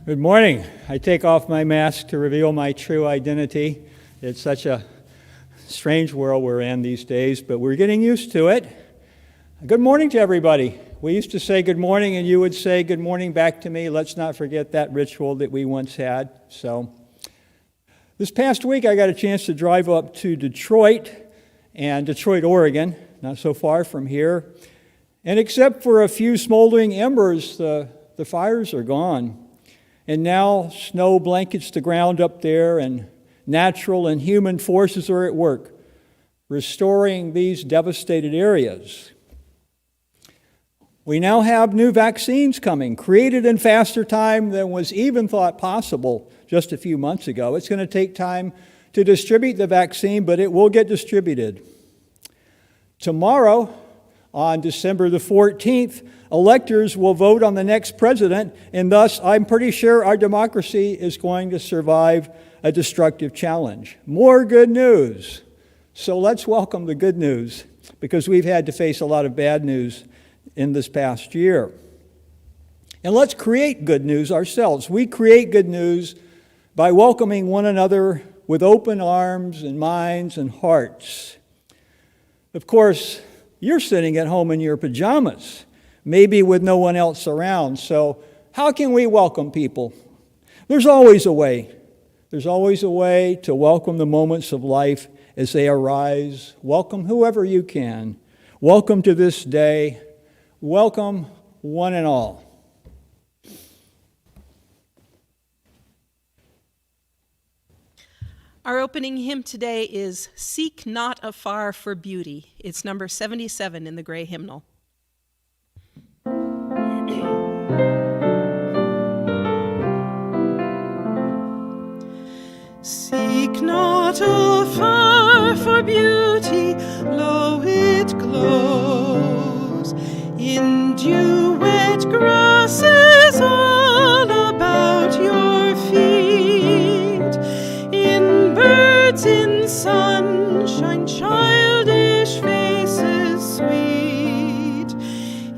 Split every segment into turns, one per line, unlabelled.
Good morning. I take off my mask to reveal my true identity. It's such a strange world we're in these days, but we're getting used to it. Good morning to everybody. We used to say good morning, and you would say good morning back to me. Let's not forget that ritual that we once had. So, this past week, I got a chance to drive up to Detroit, Oregon, not so far from here. And except for a few smoldering embers, the fires are gone. And now snow blankets the ground up there, and natural and human forces are at work, restoring these devastated areas. We now have new vaccines coming, created in faster time than was even thought possible just a few months ago. It's going to take time to distribute the vaccine, but it will get distributed. Tomorrow, on December the 14th, electors will vote on the next president, and thus I'm pretty sure our democracy is going to survive a destructive challenge. More good news. So let's welcome the good news, because we've had to face a lot of bad news in this past year. And let's create good news ourselves. We create good news by welcoming one another with open arms and minds and hearts. Of course, you're sitting at home in your pajamas, maybe with no one else around. So how can we welcome people? There's always a way. There's always a way to welcome the moments of life as they arise. Welcome whoever you can. Welcome to this day. Welcome one and all.
Our opening hymn today is Seek Not Afar for Beauty. It's number 77 in the Gray Hymnal. Seek not afar for beauty, lo, it glows in dew-wet grasses all about your feet, in birds in sunshine, childish faces sweet,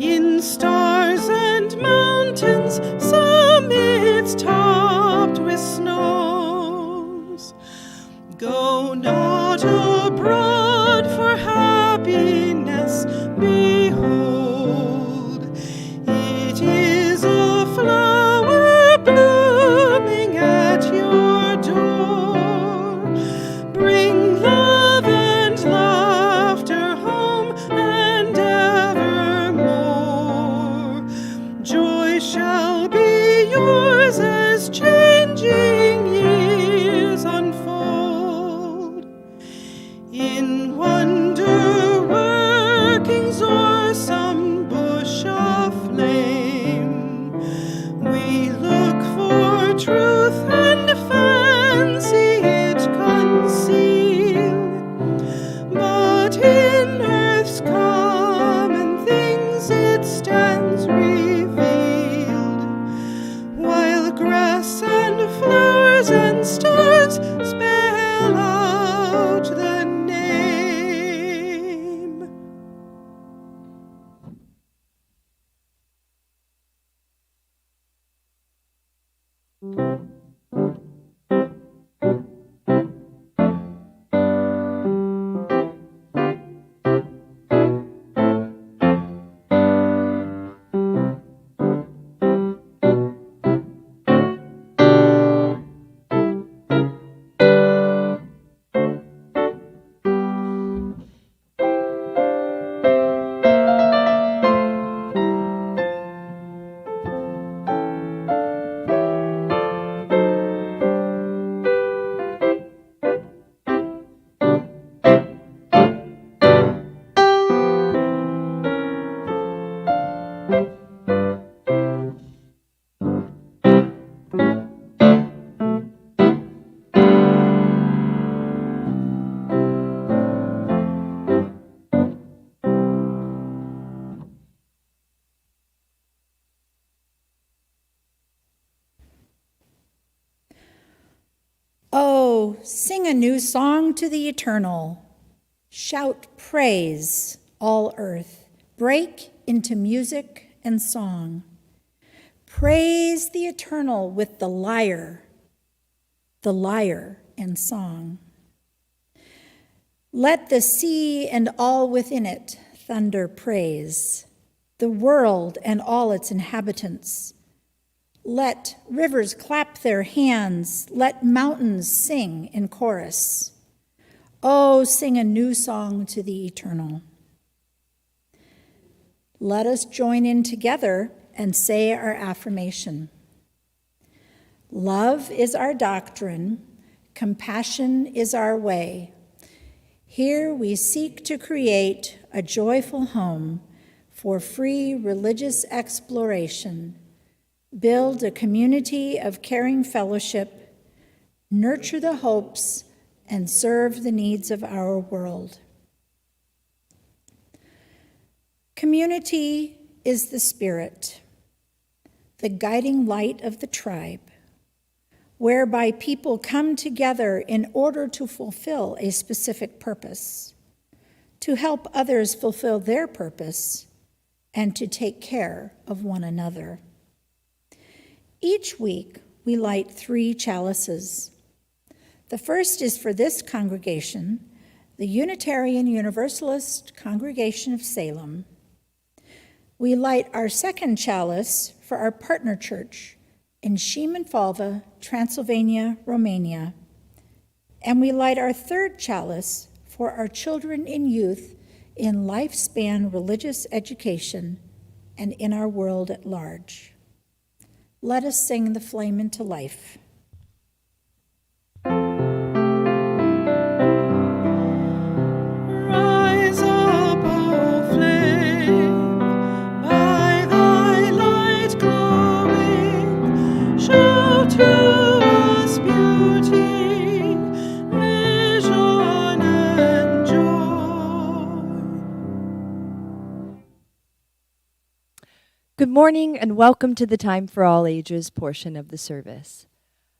in stars and mountains, summits topped with snows. Go not abroad for happiness, behold, it is a flower blooming at your door. Bring love and laughter home and evermore. Joy shall be yours as changing years unfold. In wonder workings o'er some bush of flame, we look for truth and fancy it conceal. But in earth's common things it stands revealed, while grass and flowers and stars spell out the name.
Oh, sing a new song to the eternal. Shout praise, all earth. Break into music and song. Praise the Eternal with the lyre and song. Let the sea and all within it thunder praise, the world and all its inhabitants. Let rivers clap their hands, let mountains sing in chorus. Oh, sing a new song to the Eternal. Let us join in together and say our affirmation. Love is our doctrine, compassion is our way. Here we seek to create a joyful home for free religious exploration, build a community of caring fellowship, nurture the hopes, and serve the needs of our world. Community is the spirit, the guiding light of the tribe, whereby people come together in order to fulfill a specific purpose, to help others fulfill their purpose, and to take care of one another. Each week, we light 3 chalices. The first is for this congregation, the Unitarian Universalist Congregation of Salem. We light our second chalice for our partner church in Siemanfalva, Transylvania, Romania. And we light our third chalice for our children and youth in lifespan religious education and in our world at large. Let us sing the flame into life.
Rise up, O flame, by thy light glowing, show to us beauty, vision, and joy.
Good morning and welcome to the Time for All Ages portion of the service.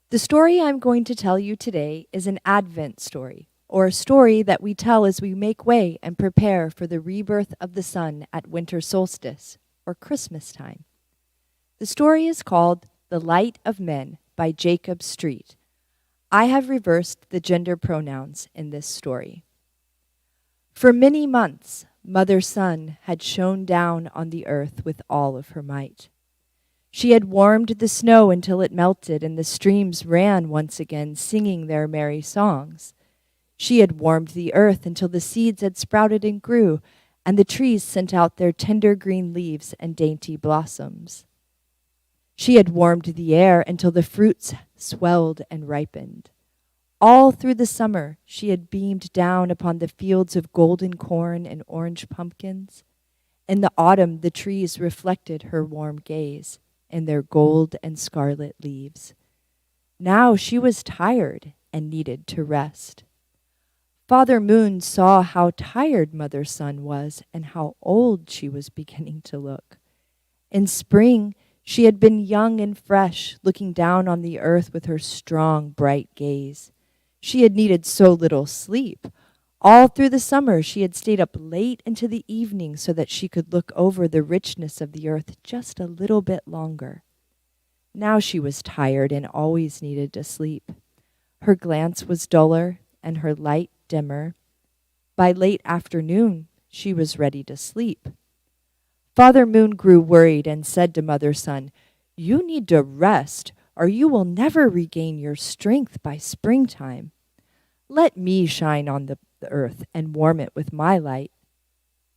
The story I'm going to tell you today is an Advent story, or a story that we tell as we make way and prepare for the rebirth of the sun at winter solstice, or Christmas time. The story is called The Light of Men by Jacob Street. I have reversed the gender pronouns in this story. For many months, Mother Sun had shone down on the earth with all of her might. She had warmed the snow until it melted and the streams ran once again, singing their merry songs. She had warmed the earth until the seeds had sprouted and grew, and the trees sent out their tender green leaves and dainty blossoms. She had warmed the air until the fruits swelled and ripened. All through the summer, she had beamed down upon the fields of golden corn and orange pumpkins. In the autumn, the trees reflected her warm gaze in their gold and scarlet leaves. Now she was tired and needed to rest. Father Moon saw how tired Mother Sun was and how old she was beginning to look. In spring, she had been young and fresh, looking down on the earth with her strong, bright gaze. She had needed so little sleep. All through the summer, she had stayed up late into the evening so that she could look over the richness of the earth just a little bit longer. Now she was tired and always needed to sleep. Her glance was duller and her light dimmer. By late afternoon, she was ready to sleep. Father Moon grew worried and said to Mother Sun, "You need to rest, or you will never regain your strength by springtime. Let me shine on the earth and warm it with my light."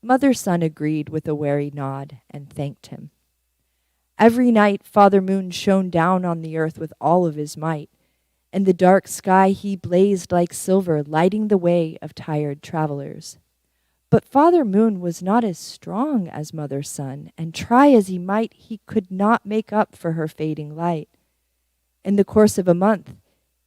Mother Sun agreed with a wary nod and thanked him. Every night Father Moon shone down on the earth with all of his might. In the dark sky he blazed like silver, lighting the way of tired travelers. But Father Moon was not as strong as Mother Sun, and try as he might, he could not make up for her fading light. In the course of a month,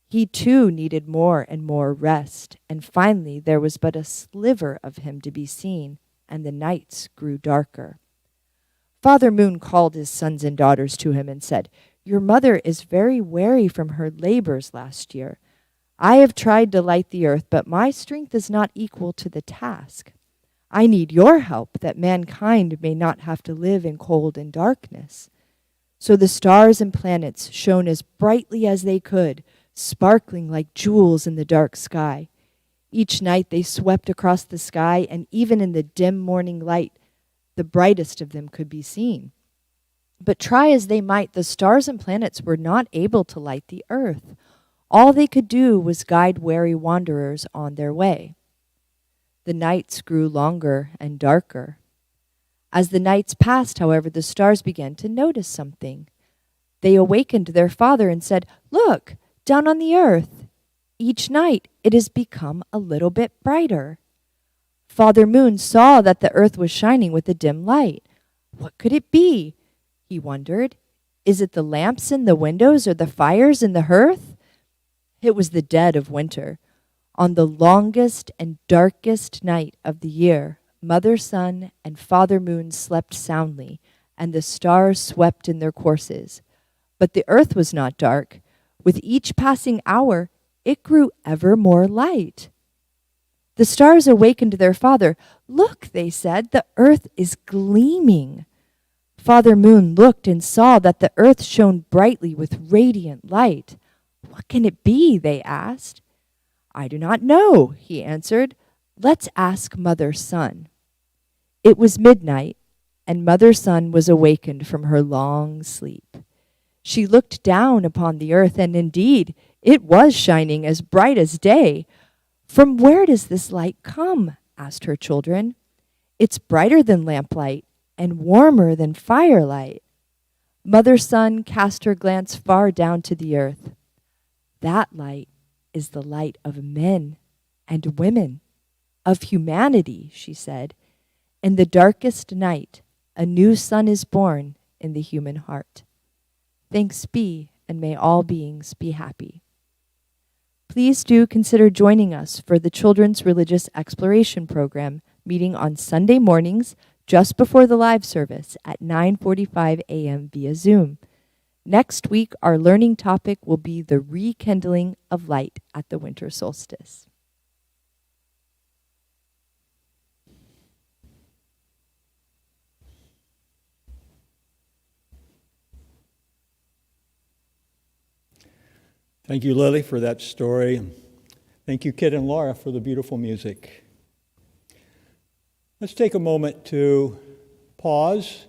he too needed more and more rest, and finally there was but a sliver of him to be seen, and the nights grew darker. Father Moon called his sons and daughters to him and said, "Your mother is very weary from her labors last year. I have tried to light the earth, but my strength is not equal to the task. I need your help that mankind may not have to live in cold and darkness. So the stars and planets shone as brightly as they could, sparkling like jewels in the dark sky. Each night they swept across the sky, and even in the dim morning light, the brightest of them could be seen. But try as they might, the stars and planets were not able to light the earth. All they could do was guide weary wanderers on their way. The nights grew longer and darker. As the nights passed, however, the stars began to notice something. They awakened their father and said, "Look, down on the earth. Each night it has become a little bit brighter." Father Moon saw that the earth was shining with a dim light. What could it be? He wondered. Is it the lamps in the windows or the fires in the hearth? It was the dead of winter. On the longest and darkest night of the year, Mother Sun and Father Moon slept soundly, and the stars swept in their courses. But the earth was not dark. With each passing hour, it grew ever more light. The stars awakened their father. "Look," they said, "the earth is gleaming." Father Moon looked and saw that the earth shone brightly with radiant light. "What can it be?" they asked. "I do not know," he answered. "Let's ask Mother Sun." It was midnight, and Mother Sun was awakened from her long sleep. She looked down upon the earth, and indeed, it was shining as bright as day. "From where does this light come?" asked her children. "It's brighter than lamplight and warmer than firelight." Mother Sun cast her glance far down to the earth. "That light is the light of men and women, of humanity," she said. "In the darkest night, a new sun is born in the human heart. Thanks be, and may all beings be happy." Please do consider joining us for the Children's Religious Exploration Program, meeting on Sunday mornings just before the live service at 9:45 a.m. via Zoom. Next week, our learning topic will be the rekindling of light at the winter solstice.
Thank you, Lily, for that story. Thank you, Kit and Laura, for the beautiful music. Let's take a moment to pause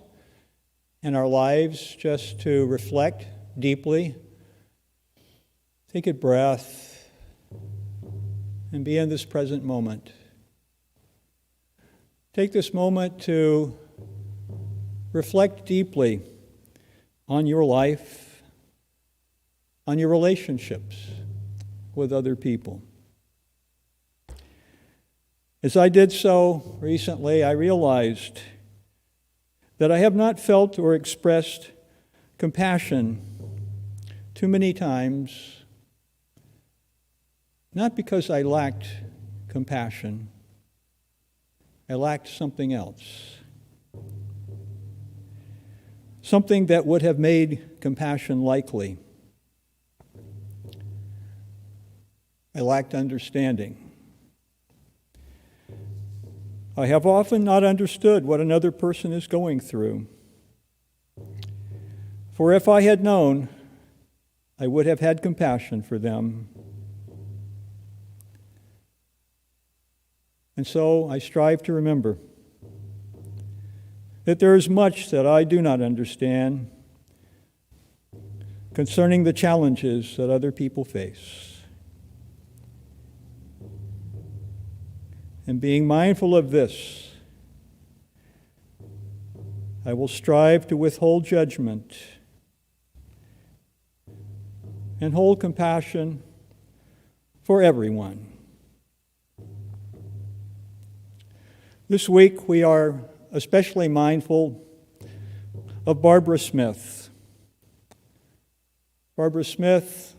in our lives just to reflect deeply. Take a breath and be in this present moment. Take this moment to reflect deeply on your life, on your relationships with other people. As I did so recently, I realized that I have not felt or expressed compassion too many times, not because I lacked compassion. I lacked something else. Something that would have made compassion likely. I lacked understanding. I have often not understood what another person is going through. For if I had known, I would have had compassion for them. And so I strive to remember that there is much that I do not understand concerning the challenges that other people face. And being mindful of this, I will strive to withhold judgment and hold compassion for everyone. This week we are especially mindful of Barbara Smith. Barbara Smith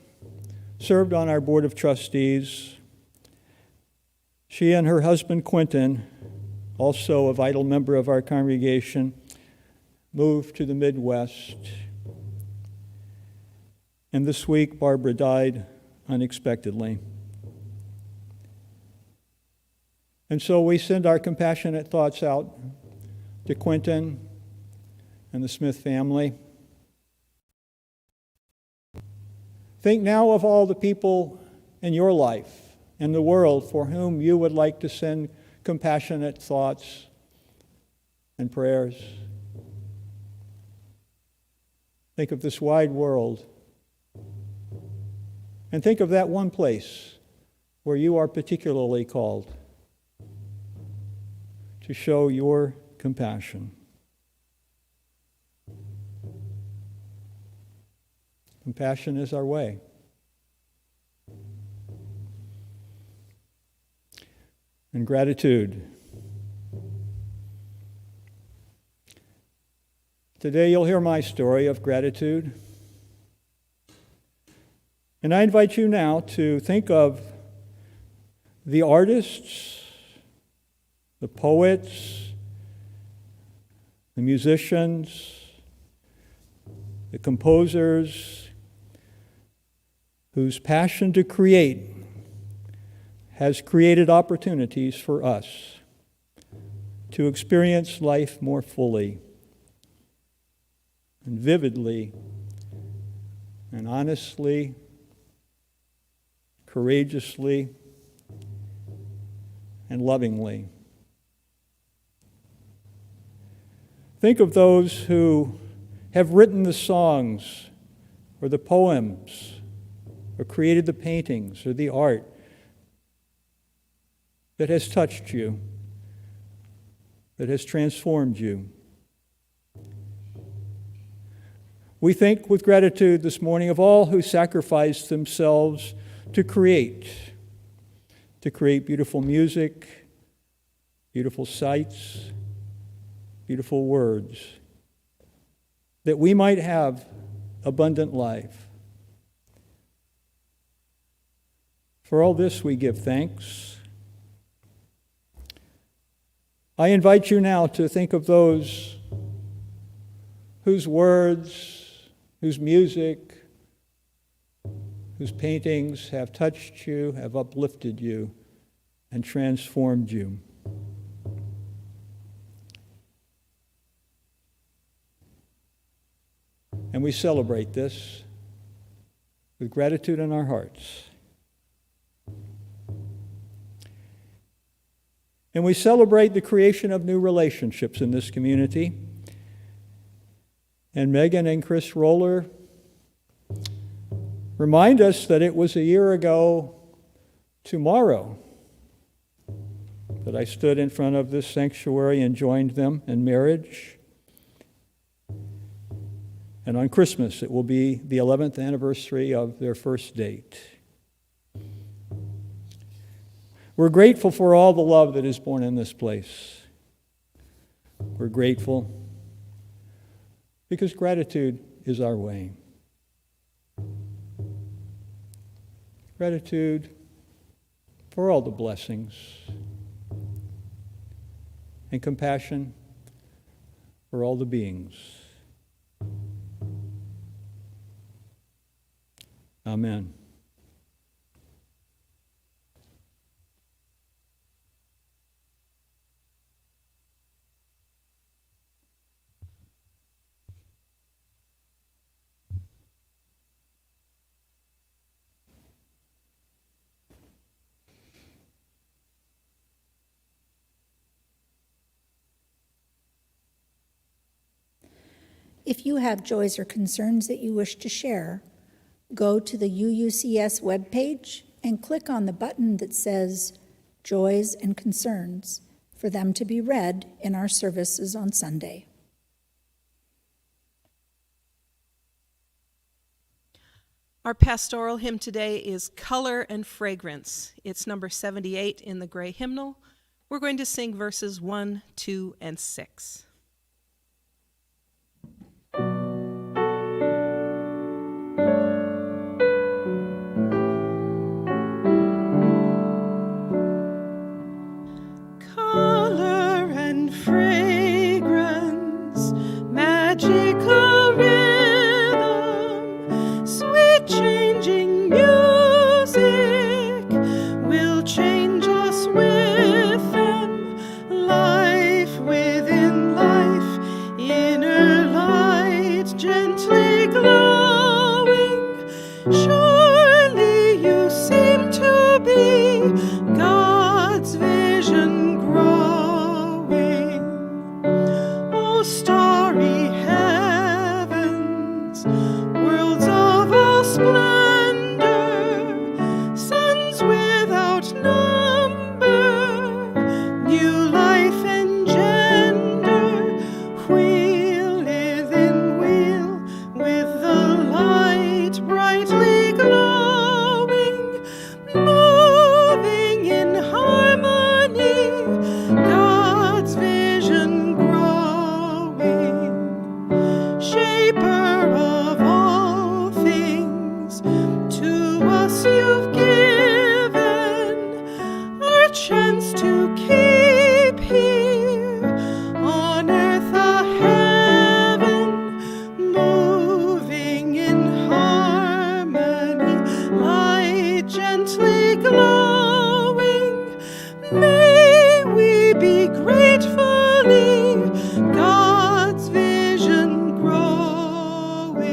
served on our Board of Trustees. She and her husband Quentin, also a vital member of our congregation, moved to the Midwest. And this week, Barbara died unexpectedly. And so we send our compassionate thoughts out to Quentin and the Smith family. Think now of all the people in your life and the world for whom you would like to send compassionate thoughts and prayers. Think of this wide world. And think of that one place where you are particularly called to show your compassion. Compassion is our way. And gratitude. Today you'll hear my story of gratitude. And I invite you now to think of the artists, the poets, the musicians, the composers, whose passion to create has created opportunities for us to experience life more fully and vividly and honestly, courageously, and lovingly. Think of those who have written the songs or the poems or created the paintings or the art that has touched you, that has transformed you. We think with gratitude this morning of all who sacrificed themselves to create beautiful music, beautiful sights, beautiful words, that we might have abundant life. For all this we give thanks. I invite you now to think of those whose words, whose music, whose paintings have touched you, have uplifted you, and transformed you. And we celebrate this with gratitude in our hearts. And we celebrate the creation of new relationships in this community. And Megan and Chris Roller remind us that it was a year ago tomorrow that I stood in front of this sanctuary and joined them in marriage. And on Christmas, it will be the 11th anniversary of their first date. We're grateful for all the love that is born in this place. We're grateful because gratitude is our way. Gratitude for all the blessings and compassion for all the beings. Amen.
If you have joys or concerns that you wish to share, go to the UUCS webpage and click on the button that says Joys and Concerns for them to be read in our services on Sunday.
Our pastoral hymn today is Color and Fragrance. It's number 78 in the Gray Hymnal. We're going to sing verses 1, 2, and 6.
Color and fragrance, magical rhythm, sweet changing music will change us with them, life within life. vision growing. Oh, starry heavens, worlds of all splendor, suns without number, new life engender, wheel within wheel, with the light brightly glowing, moving in harmony, God's vision growing, shaper of all things, to us you've given our chance to keep here on earth a heaven, moving in harmony, light gently glowing. May we be gratefully God's vision growing.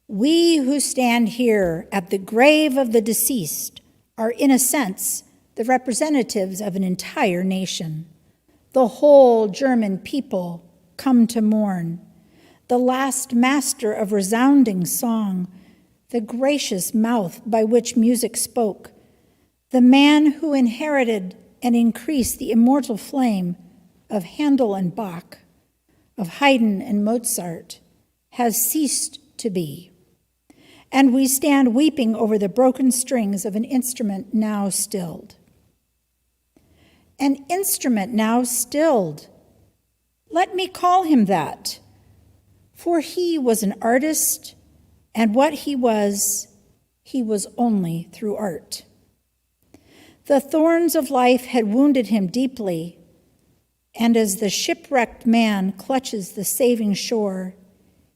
We who stand here at the grave of the deceased are, in a sense, the representatives of an entire nation. The whole German people come to mourn. The last master of resounding song, the gracious mouth by which music spoke, the man who inherited and increased the immortal flame of Handel and Bach, of Haydn and Mozart, has ceased to be. And we stand weeping over the broken strings of an instrument now stilled. An instrument now stilled. Let me call him that, for he was an artist, and what he was only through art. The thorns of life had wounded him deeply, and as the shipwrecked man clutches the saving shore,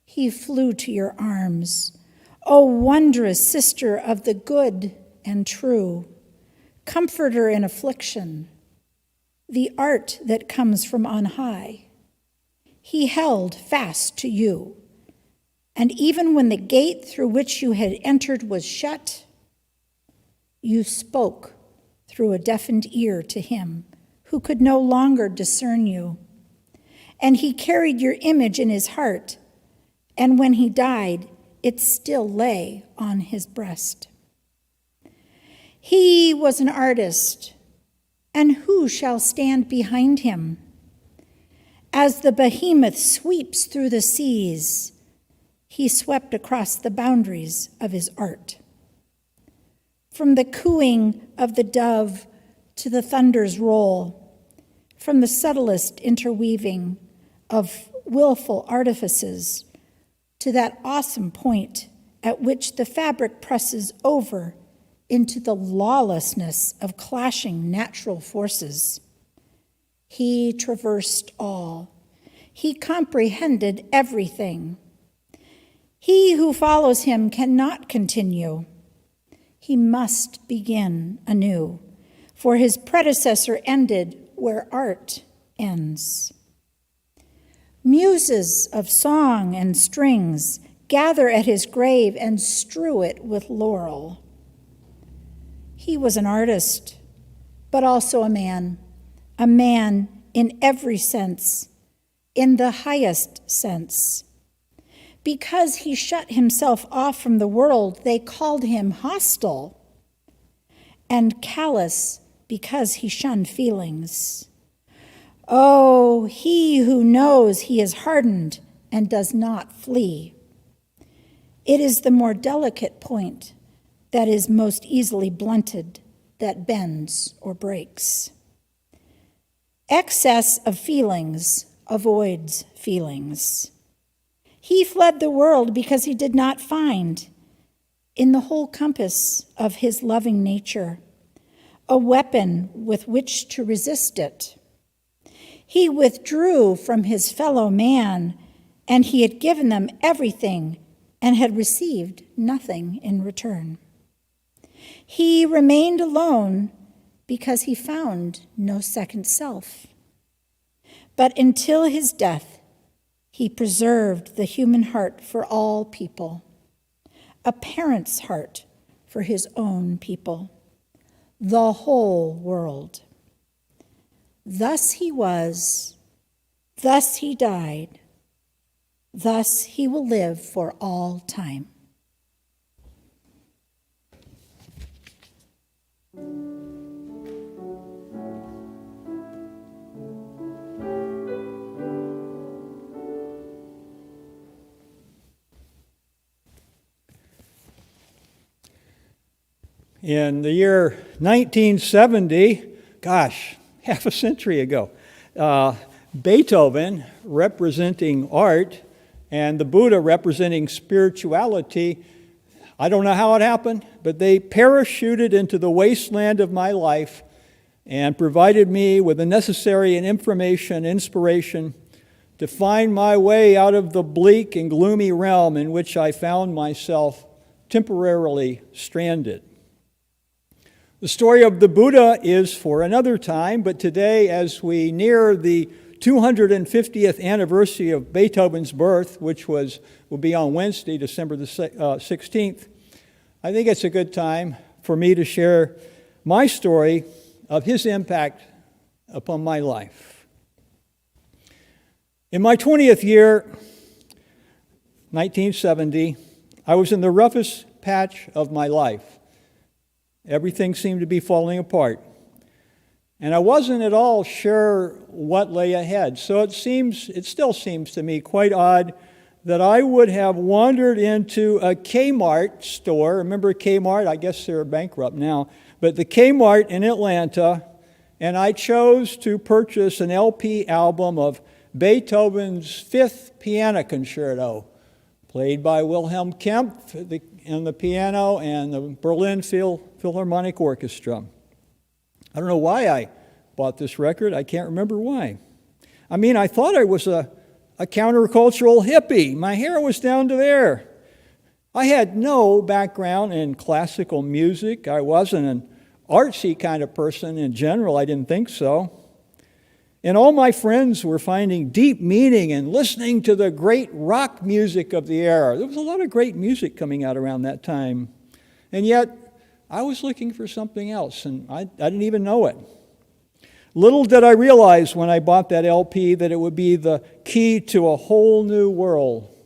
he flew to your arms. O wondrous sister of the good and true, comforter in affliction, the art that comes from on high. He held fast to you, and even when the gate through which you had entered was shut, you spoke through a deafened ear to him who could no longer discern you. And he carried your image in his heart, and when he died, it still lay on his breast. He was an artist, and who shall stand behind him? As the behemoth sweeps through the seas, he swept across the boundaries of his art. From the cooing of the dove to the thunder's roll, from the subtlest interweaving of willful artifices to that awesome point at which the fabric presses over into the lawlessness of clashing natural forces. He traversed all. He comprehended everything. He who follows him cannot continue. He must begin anew, for his predecessor ended where art ends. Muses of song and strings gather at his grave and strew it with laurel. He was an artist, but also a man in every sense, in the highest sense. Because he shut himself off from the world, they called him hostile, and callous because he shunned feelings. Oh, he who knows he is hardened and does not flee. It is the more delicate point that is most easily blunted, that bends or breaks. Excess of feelings avoids feelings. He fled the world because he did not find, in the whole compass of his loving nature, a weapon with which to resist it. He withdrew from his fellow man, and he had given them everything and had received nothing in return. He remained alone because he found no second self. But until his death, he preserved the human heart for all people, a parent's heart for his own people, the whole world. Thus he was, thus he died, thus he will live for all time.
In the year 1970, gosh, half a century ago, Beethoven, representing art, and the Buddha, representing spirituality, I don't know how it happened, but they parachuted into the wasteland of my life and provided me with the necessary information, inspiration to find my way out of the bleak and gloomy realm in which I found myself temporarily stranded. The story of the Buddha is for another time, but today, as we near the 250th anniversary of Beethoven's birth, which will be on Wednesday, December the 16th, I think it's a good time for me to share my story of his impact upon my life. In my 20th year, 1970, I was in the roughest patch of my life. Everything seemed to be falling apart. And I wasn't at all sure what lay ahead. So it still seems to me quite odd that I would have wandered into a Kmart store. Remember Kmart? I guess they're bankrupt now. But the Kmart in Atlanta, and I chose to purchase an LP album of Beethoven's Fifth Piano Concerto, played by Wilhelm Kempff on the piano and the Berlin Philharmonic Orchestra. I don't know why I bought this record. I can't remember why. I mean, I thought I was a countercultural hippie. My hair was down to there. I had no background in classical music. I wasn't an artsy kind of person in general. I didn't think so. And all my friends were finding deep meaning in listening to the great rock music of the era. There was a lot of great music coming out around that time. And yet, I was looking for something else, and I didn't even know it. Little did I realize when I bought that LP that it would be the key to a whole new world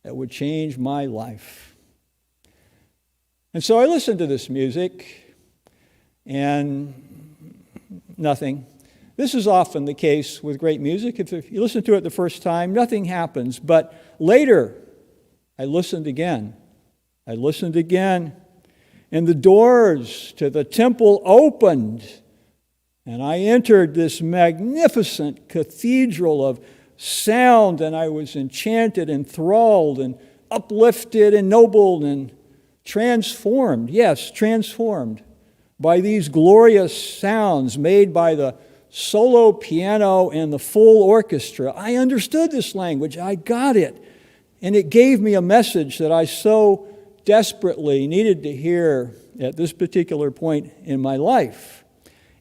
that would change my life. And so I listened to this music, and nothing. This is often the case with great music. If you listen to it the first time, nothing happens. But later, I listened again. And the doors to the temple opened, and I entered this magnificent cathedral of sound, and I was enchanted, enthralled, and uplifted, ennobled, and transformed. Yes, transformed by these glorious sounds made by the solo piano and the full orchestra. I understood this language. I got it. And it gave me a message that I so desperately needed to hear at this particular point in my life.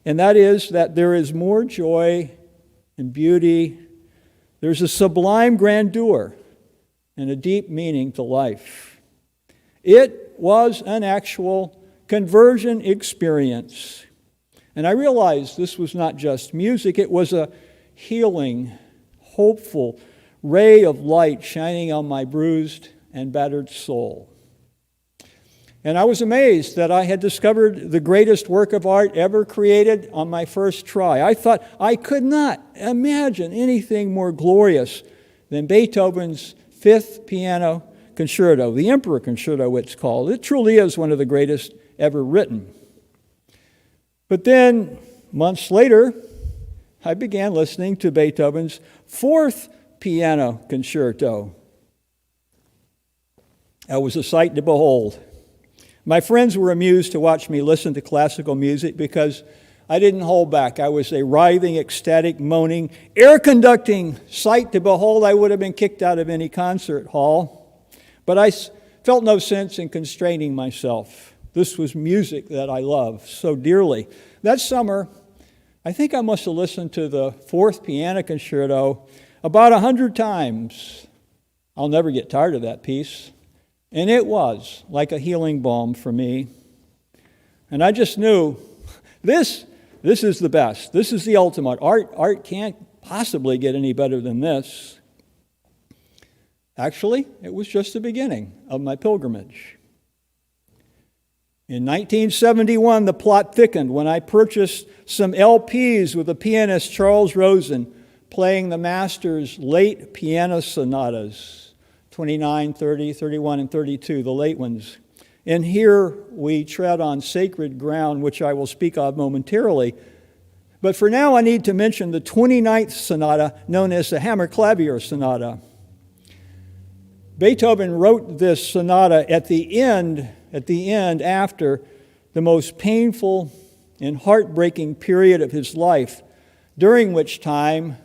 And that is that there is more joy and beauty. There's a sublime grandeur and a deep meaning to life. It was an actual conversion experience. And I realized this was not just music, it was a healing, hopeful ray of light shining on my bruised and battered soul. And I was amazed that I had discovered the greatest work of art ever created on my first try. I thought I could not imagine anything more glorious than Beethoven's Fifth Piano Concerto, the Emperor Concerto it's called. It truly is one of the greatest ever written. But then, months later, I began listening to Beethoven's Fourth Piano Concerto. That was a sight to behold. My friends were amused to watch me listen to classical music because I didn't hold back. I was a writhing, ecstatic, moaning, air-conducting sight to behold. I would have been kicked out of any concert hall. But I felt no sense in constraining myself. This was music that I love so dearly. That summer, I think I must have listened to the Fourth Piano Concerto about 100 times. I'll never get tired of that piece. And it was like a healing balm for me. And I just knew this is the best. This is the ultimate. Art can't possibly get any better than this. Actually, it was just the beginning of my pilgrimage. In 1971, the plot thickened when I purchased some LPs with the pianist Charles Rosen playing the master's late piano sonatas, 29, 30, 31, and 32, the late ones. And here we tread on sacred ground, which I will speak of momentarily. But for now, I need to mention the 29th sonata, known as the Hammerklavier Sonata. Beethoven wrote this sonata at the end after the most painful and heartbreaking period of his life, during which time,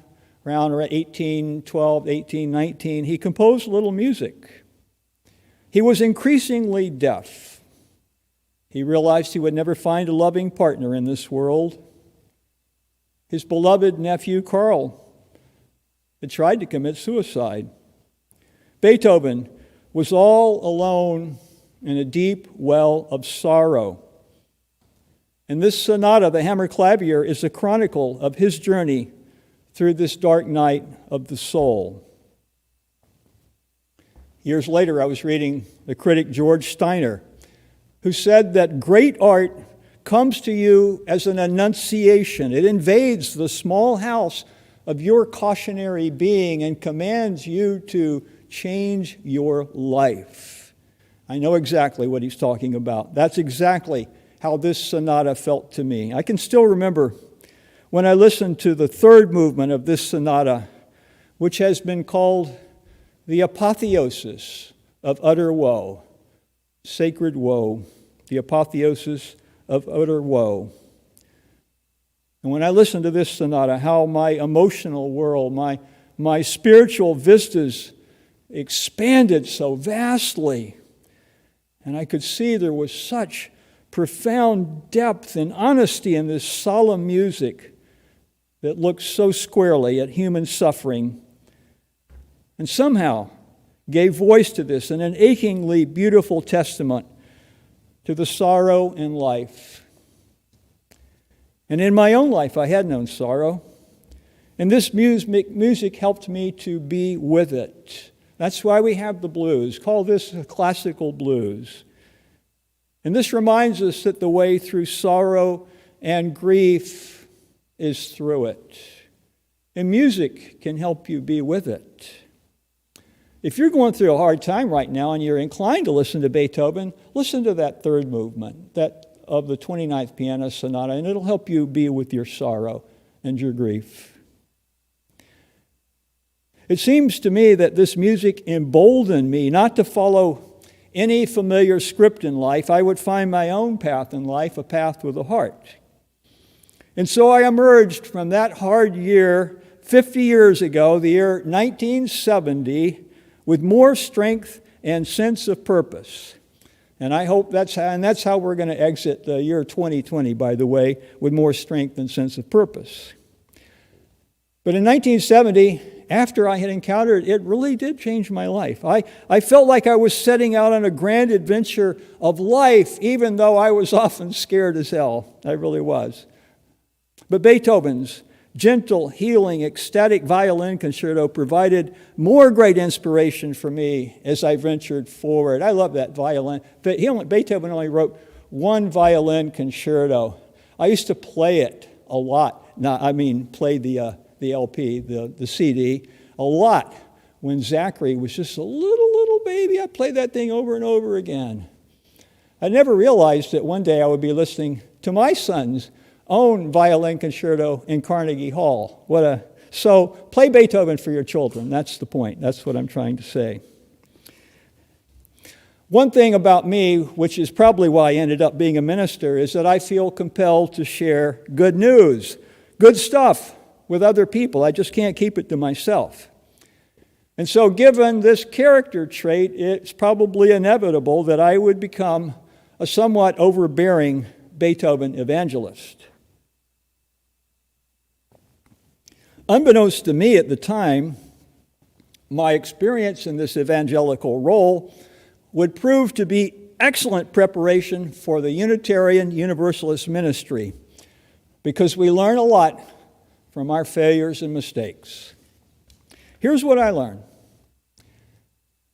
around 1812, 1819, he composed little music. He was increasingly deaf. He realized he would never find a loving partner in this world. His beloved nephew, Karl, had tried to commit suicide. Beethoven was all alone in a deep well of sorrow. And this sonata, the Hammerklavier, is a chronicle of his journey through this dark night of the soul. Years later, I was reading the critic George Steiner, who said that great art comes to you as an annunciation. It invades the small house of your cautionary being and commands you to change your life. I know exactly what he's talking about. That's exactly how this sonata felt to me. I can still remember when I listened to the third movement of this sonata, which has been called the apotheosis of utter woe, sacred woe, the apotheosis of utter woe. And when I listened to this sonata, how my emotional world, my spiritual vistas expanded so vastly. And I could see there was such profound depth and honesty in this solemn music that looked so squarely at human suffering and somehow gave voice to this in an achingly beautiful testament to the sorrow in life. And in my own life, I had known sorrow. And this music helped me to be with it. That's why we have the blues. Call this the classical blues. And this reminds us that the way through sorrow and grief is through it. And music can help you be with it. If you're going through a hard time right now and you're inclined to listen to Beethoven, listen to that third movement, that of the 29th Piano Sonata, and it'll help you be with your sorrow and your grief. It seems to me that this music emboldened me not to follow any familiar script in life. I would find my own path in life, a path with a heart. And so I emerged from that hard year 50 years ago, the year 1970, with more strength and sense of purpose. And I hope that's how we're going to exit the year 2020, by the way, with more strength and sense of purpose. But in 1970, after I had encountered it, really did change my life. I felt like I was setting out on a grand adventure of life, even though I was often scared as hell. I really was. But Beethoven's gentle, healing, ecstatic violin concerto provided more great inspiration for me as I ventured forward. I love that violin. But Beethoven only wrote one violin concerto. I used to play it a lot. Play the LP, the CD, a lot. When Zachary was just a little baby, I played that thing over and over again. I never realized that one day I would be listening to my son's own violin concerto in Carnegie Hall. So play Beethoven for your children. That's the point. That's what I'm trying to say. One thing about me, which is probably why I ended up being a minister, is that I feel compelled to share good news, good stuff with other people. I just can't keep it to myself. And so given this character trait, it's probably inevitable that I would become a somewhat overbearing Beethoven evangelist. Unbeknownst to me at the time, my experience in this evangelical role would prove to be excellent preparation for the Unitarian Universalist ministry, because we learn a lot from our failures and mistakes. Here's what I learned.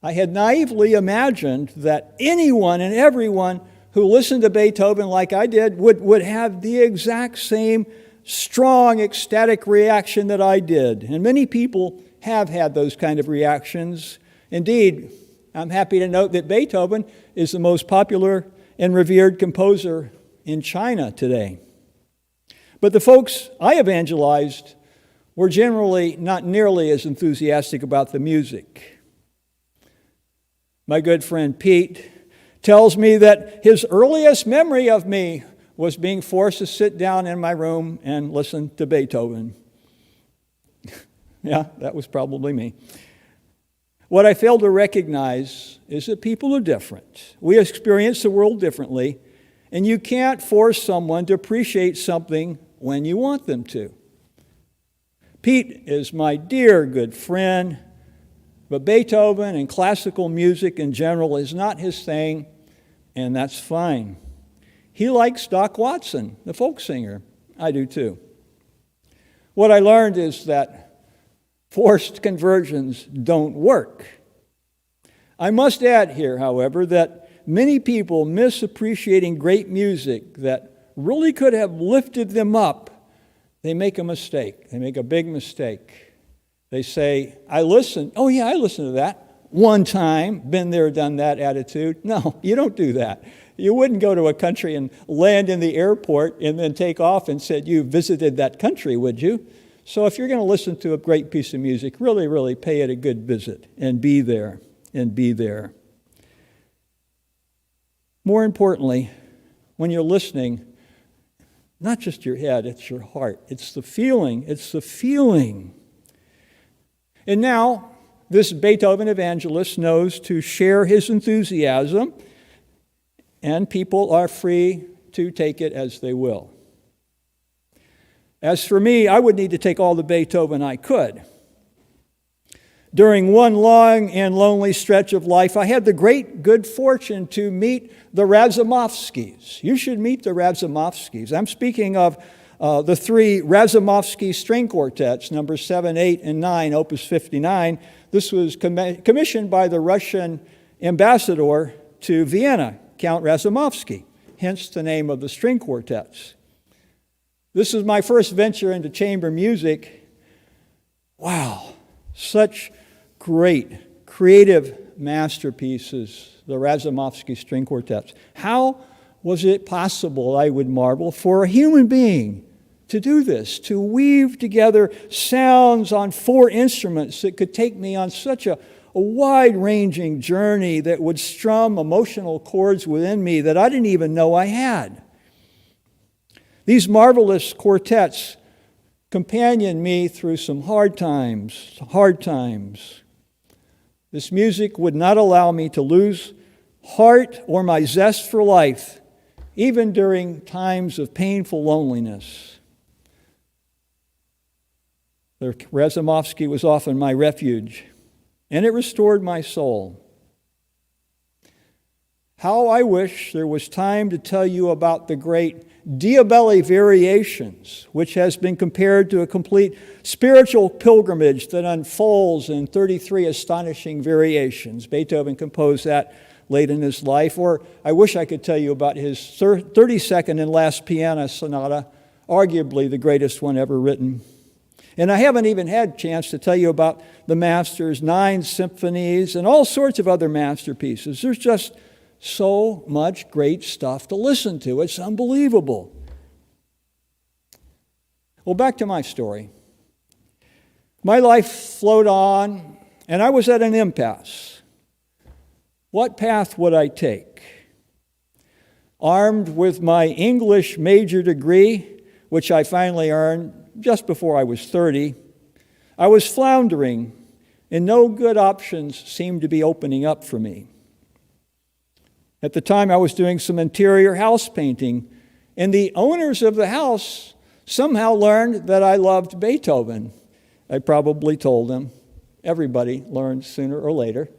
I had naively imagined that anyone and everyone who listened to Beethoven like I did would have the exact same strong, ecstatic reaction that I did. And many people have had those kind of reactions. Indeed, I'm happy to note that Beethoven is the most popular and revered composer in China today. But the folks I evangelized were generally not nearly as enthusiastic about the music. My good friend Pete tells me that his earliest memory of me was being forced to sit down in my room and listen to Beethoven. Yeah, that was probably me. What I failed to recognize is that people are different. We experience the world differently, and you can't force someone to appreciate something when you want them to. Pete is my dear good friend, but Beethoven and classical music in general is not his thing, and that's fine. He likes Doc Watson, the folk singer. I do too. What I learned is that forced conversions don't work. I must add here, however, that many people miss appreciating great music that really could have lifted them up. They make a mistake. They make a big mistake. They say, I listened to that one time, been there, done that attitude. No, you don't do that. You wouldn't go to a country and land in the airport and then take off and said you visited that country, would you? So if you're going to listen to a great piece of music, really, really pay it a good visit and be there, More importantly, when you're listening, not just your head, it's your heart. It's the feeling. And now, this Beethoven evangelist knows to share his enthusiasm, and people are free to take it as they will. As for me, I would need to take all the Beethoven I could. During one long and lonely stretch of life, I had the great good fortune to meet the Razumovskys. You should meet the Razumovskys. I'm speaking of the three Razumovsky string quartets, numbers 7, 8, and 9, opus 59. This was commissioned by the Russian ambassador to Vienna, Count Razumovsky, hence the name of the string quartets. This is my first venture into chamber music. Wow, such great creative masterpieces, the Razumovsky string quartets. How was it possible, I would marvel, for a human being to do this, to weave together sounds on 4 instruments that could take me on such a wide-ranging journey that would strum emotional chords within me that I didn't even know I had? These marvelous quartets companioned me through some hard times. This music would not allow me to lose heart or my zest for life, even during times of painful loneliness. The Razumovsky was often my refuge, and it restored my soul. How I wish there was time to tell you about the great Diabelli Variations, which has been compared to a complete spiritual pilgrimage that unfolds in 33 astonishing variations. Beethoven composed that late in his life. Or I wish I could tell you about his 32nd and last piano sonata, arguably the greatest one ever written. And I haven't even had a chance to tell you about the master's 9 symphonies and all sorts of other masterpieces. There's just so much great stuff to listen to. It's unbelievable. Well, back to my story. My life flowed on, and I was at an impasse. What path would I take? Armed with my English major degree, which I finally earned just before I was 30, I was floundering, and no good options seemed to be opening up for me. At the time, I was doing some interior house painting, and the owners of the house somehow learned that I loved Beethoven. I probably told them. Everybody learns sooner or later.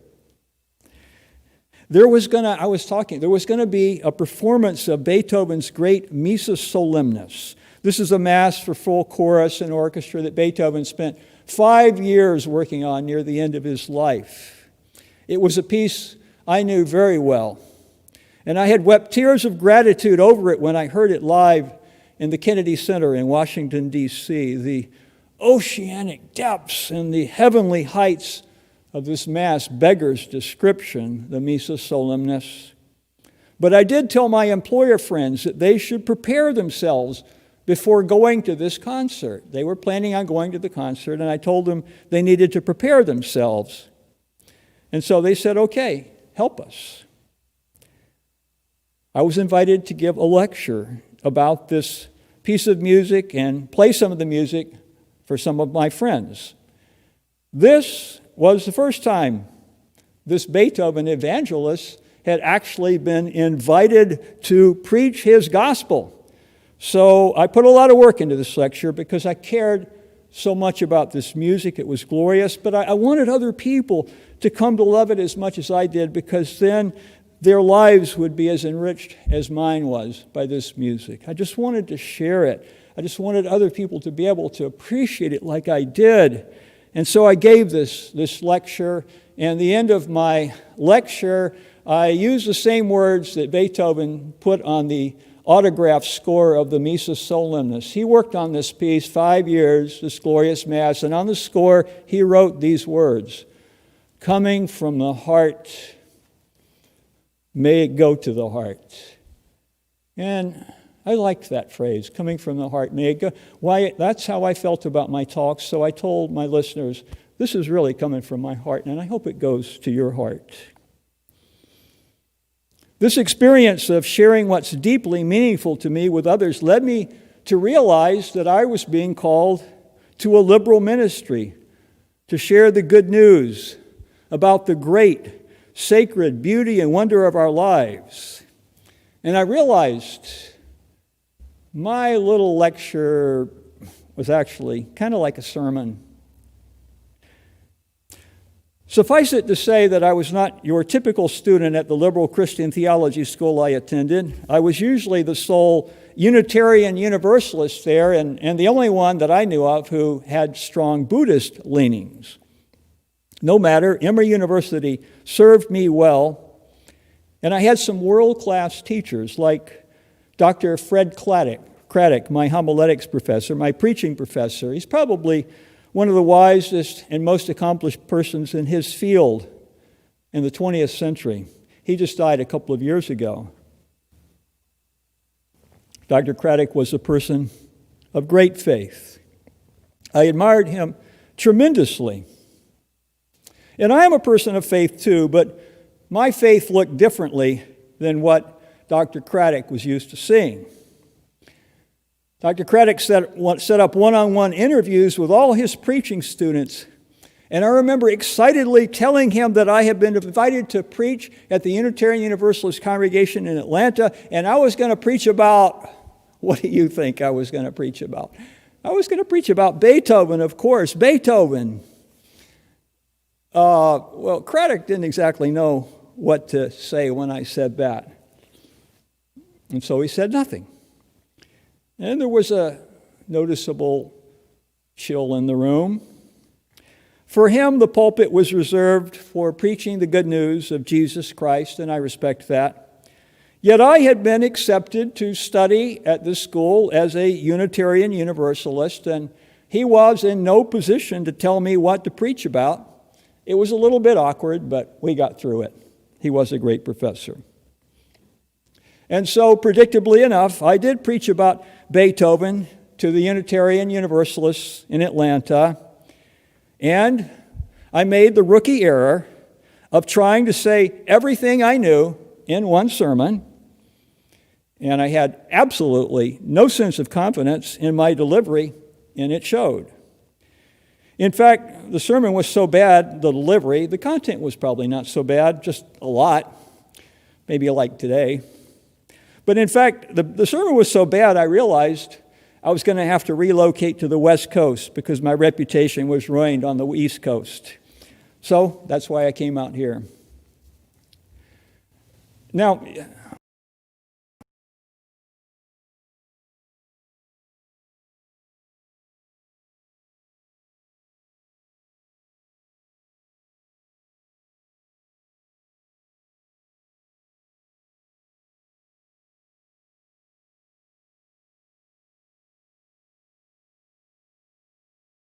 there was going to be a performance of Beethoven's great Missa Solemnis. This is a mass for full chorus and orchestra that Beethoven spent 5 years working on near the end of his life. It was a piece I knew very well, and I had wept tears of gratitude over it when I heard it live in the Kennedy Center in Washington, D.C. The oceanic depths and the heavenly heights of this mass beggars description, the Missa Solemnis. But I did tell my employer friends that they should prepare themselves before going to this concert. They were planning on going to the concert, and I told them they needed to prepare themselves. And so they said, okay, help us. I was invited to give a lecture about this piece of music and play some of the music for some of my friends. This was the first time this Beethoven evangelist had actually been invited to preach his gospel. So I put a lot of work into this lecture because I cared so much about this music. It was glorious, but I wanted other people to come to love it as much as I did, because then their lives would be as enriched as mine was by this music. I just wanted to share it. I just wanted other people to be able to appreciate it like I did. And so I gave this lecture, and the end of my lecture, I used the same words that Beethoven put on the autograph score of the Missa Solemnis. He worked on this piece 5 years, this glorious Mass, and on the score he wrote these words, "Coming from the heart, may it go to the heart." And I liked that phrase, coming from the heart, may it go. Why? That's how I felt about my talks, so I told my listeners, this is really coming from my heart, and I hope it goes to your heart. This experience of sharing what's deeply meaningful to me with others led me to realize that I was being called to a liberal ministry, to share the good news about the great, sacred beauty and wonder of our lives. And I realized my little lecture was actually kind of like a sermon. Suffice it to say that I was not your typical student at the liberal Christian theology school I attended. I was usually the sole Unitarian Universalist there, and the only one that I knew of who had strong Buddhist leanings. No matter, Emory University served me well, and I had some world-class teachers like Dr. Fred Craddock, my homiletics professor, my preaching professor. He's probably one of the wisest and most accomplished persons in his field in the 20th century. He just died a couple of years ago. Dr. Craddock was a person of great faith. I admired him tremendously. And I am a person of faith too, but my faith looked differently than what Dr. Craddock was used to seeing. Dr. Craddock set up one-on-one interviews with all his preaching students, and I remember excitedly telling him that I had been invited to preach at the Unitarian Universalist congregation in Atlanta, and I was going to preach about, what do you think I was going to preach about? I was going to preach about Beethoven, of course, Beethoven. Well, Craddock didn't exactly know what to say when I said that, and so he said nothing. And there was a noticeable chill in the room. For him, the pulpit was reserved for preaching the good news of Jesus Christ, and I respect that. Yet I had been accepted to study at this school as a Unitarian Universalist, and he was in no position to tell me what to preach about. It was a little bit awkward, but we got through it. He was a great professor. And so, predictably enough, I did preach about Beethoven to the Unitarian Universalists in Atlanta, and I made the rookie error of trying to say everything I knew in one sermon, and I had absolutely no sense of confidence in my delivery, and it showed. In fact, the sermon was so bad, the delivery, the content was probably not so bad, just a lot, maybe like today. But in fact, the sermon was so bad, I realized I was going to have to relocate to the West Coast because my reputation was ruined on the East Coast. So that's why I came out here. Now,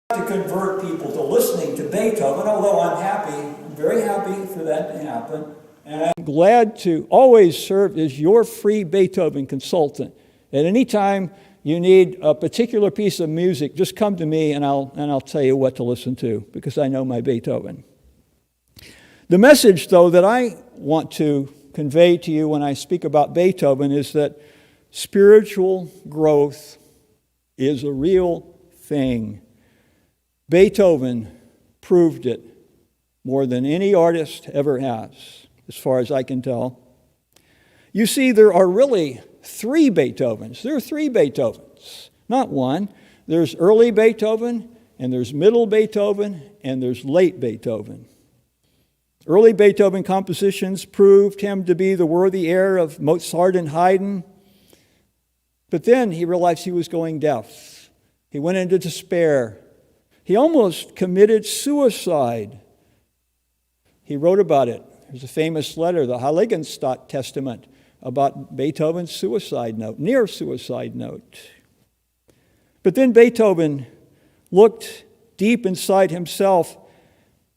to convert people to listening to Beethoven, although I'm very happy for that to happen. And I'm glad to always serve as your free Beethoven consultant. At any time you need a particular piece of music, just come to me and I'll tell you what to listen to, because I know my Beethoven. The message, though, that I want to convey to you when I speak about Beethoven is that spiritual growth is a real thing. Beethoven proved it more than any artist ever has, as far as I can tell. You see, there are really three Beethovens. There are three Beethovens, not one. There's early Beethoven, and there's middle Beethoven, and there's late Beethoven. Early Beethoven compositions proved him to be the worthy heir of Mozart and Haydn, but then he realized he was going deaf. He went into despair. He almost committed suicide. He wrote about it. There's a famous letter, the Heiligenstadt Testament, about Beethoven's suicide note, near suicide note. But then Beethoven looked deep inside himself.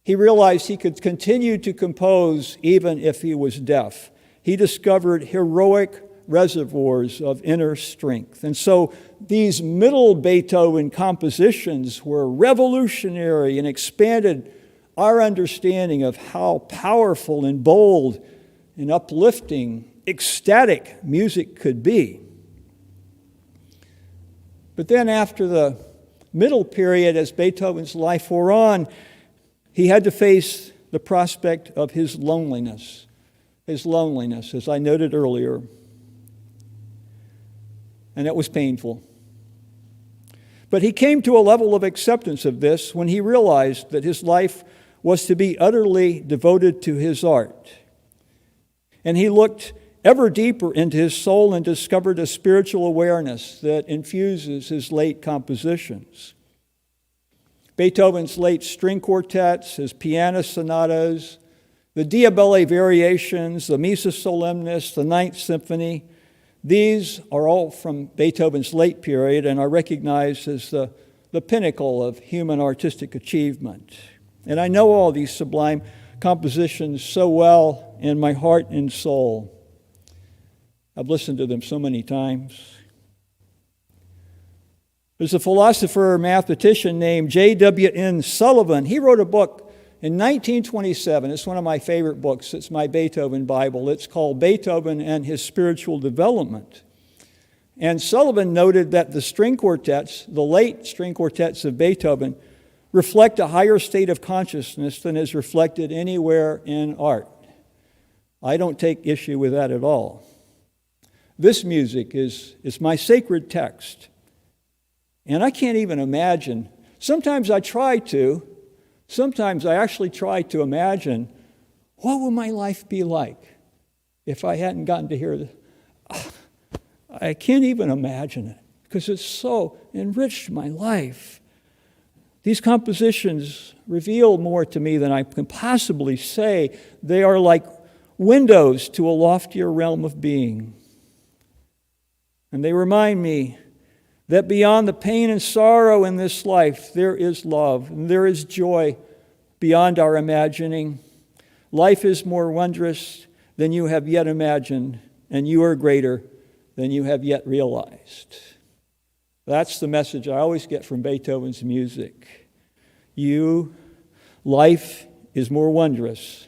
He realized he could continue to compose even if he was deaf. He discovered heroic reservoirs of inner strength. And so these middle Beethoven compositions were revolutionary and expanded our understanding of how powerful and bold and uplifting, ecstatic music could be. But then after the middle period, as Beethoven's life wore on, he had to face the prospect of his loneliness, as I noted earlier. And it was painful. But he came to a level of acceptance of this when he realized that his life was to be utterly devoted to his art. And he looked ever deeper into his soul and discovered a spiritual awareness that infuses his late compositions. Beethoven's late string quartets, his piano sonatas, the Diabelli variations, the Missa Solemnis, the Ninth Symphony, these are all from Beethoven's late period and are recognized as the pinnacle of human artistic achievement. And I know all these sublime compositions so well in my heart and soul. I've listened to them so many times. There's a philosopher, mathematician named J.W.N. Sullivan. He wrote a book in 1927. It's one of my favorite books. It's my Beethoven Bible. It's called Beethoven and His Spiritual Development. And Sullivan noted that the string quartets, the late string quartets of Beethoven, reflect a higher state of consciousness than is reflected anywhere in art. I don't take issue with that at all. This music is my sacred text. And I can't even imagine. Sometimes I actually try to imagine what would my life be like if I hadn't gotten to hear this. I can't even imagine it because it's so enriched my life. These compositions reveal more to me than I can possibly say. They are like windows to a loftier realm of being. And they remind me that beyond the pain and sorrow in this life, there is love and there is joy beyond our imagining. Life is more wondrous than you have yet imagined, and you are greater than you have yet realized. That's the message I always get from Beethoven's music. Life is more wondrous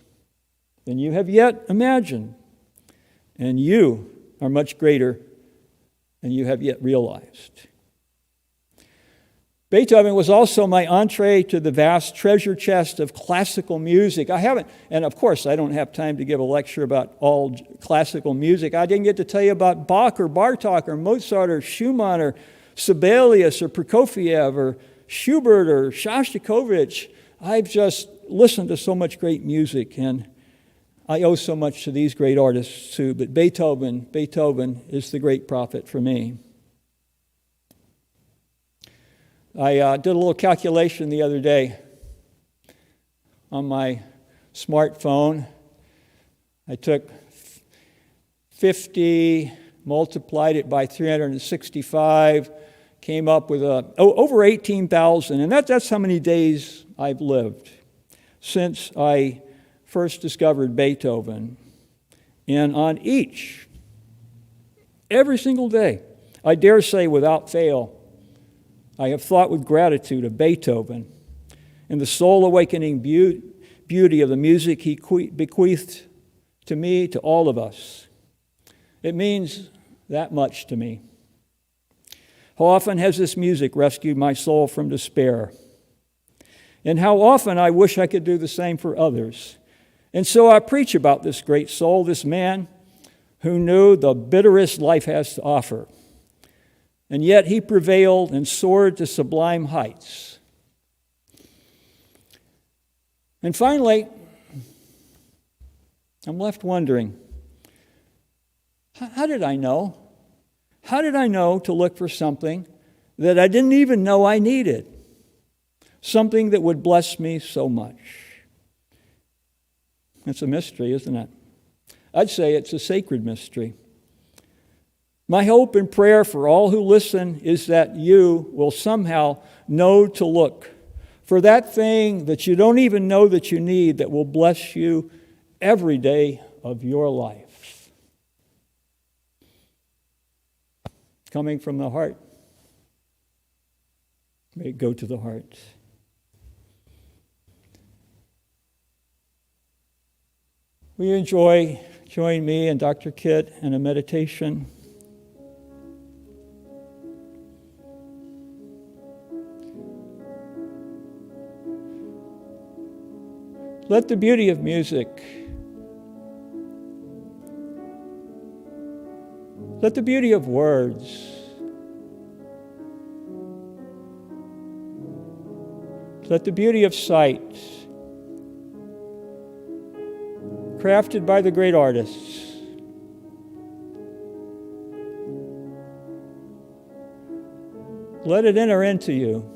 than you have yet imagined, and you are much greater than you have yet realized. Beethoven was also my entree to the vast treasure chest of classical music. And of course, I don't have time to give a lecture about all classical music. I didn't get to tell you about Bach or Bartók or Mozart or Schumann or Sibelius or Prokofiev or Schubert or Shostakovich. I've just listened to so much great music, and I owe so much to these great artists too, but Beethoven is the great prophet for me. I did a little calculation the other day on my smartphone. I took 50, multiplied it by 365, came up with over 18,000, and that's how many days I've lived since I first discovered Beethoven. And on each, every single day, I dare say without fail, I have thought with gratitude of Beethoven and the soul-awakening beauty of the music he bequeathed to me, to all of us. It means that much to me. How often has this music rescued my soul from despair? And how often I wish I could do the same for others. And so I preach about this great soul, this man who knew the bitterest life has to offer. And yet he prevailed and soared to sublime heights. And finally, I'm left wondering, how did I know? How did I know to look for something that I didn't even know I needed? Something that would bless me so much. It's a mystery, isn't it? I'd say it's a sacred mystery. My hope and prayer for all who listen is that you will somehow know to look for that thing that you don't even know that you need that will bless you every day of your life. Coming from the heart, may it go to the heart. Will you join me and Dr. Kit in a meditation? Let the beauty of music, let the beauty of words, let the beauty of sight, crafted by the great artists, let it enter into you.